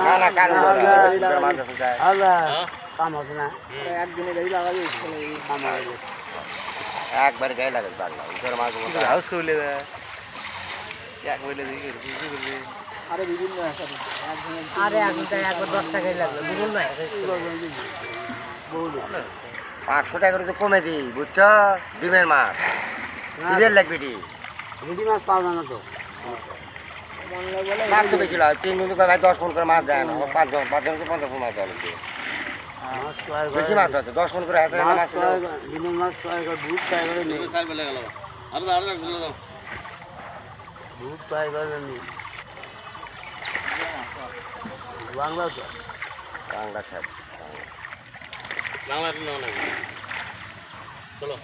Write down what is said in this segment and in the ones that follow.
না না কাল কাম হবে না একদিনে গাড়ি লাগাবি একবার গায়ে লাগে পাগলা উঠে মাছ হাউস করলে এক বলে দিই আরে বিভিন্ন আরে একবার 10 টাকাই লাগবে বুঝুন না 500 টাকা করে তো কমে দিই বুঝছো ডিমের মাছ সিরিয়াল লাগবে টি রুটি মাছ পাওয়া না তো মাছ তো বেশি লাগে 3 জন ভাই 10 ফোন করে মাছ দেয় না 5 জন 50 ফোন মাছ দেয় বেশি মাছ আছে 10 ফোন করে হাতে মাছ ডিমের মাছ ভূত ট্রাই করে নেই ভূত ট্রাই করে নেই বাংলা তো বাংলা খাব বাংলা চলো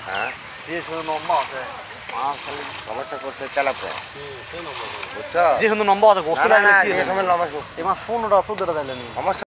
হ্যাঁ যে শুধু নম্বর আছে মাছ খালি সমস্যা করতে চালাতে বুঝছো যে শুধু নম্বর আছে গোস্ত না লাগলে না কি এই সময় লম্বা এই মাছ 15টা 14টা দিলেন সমস্যা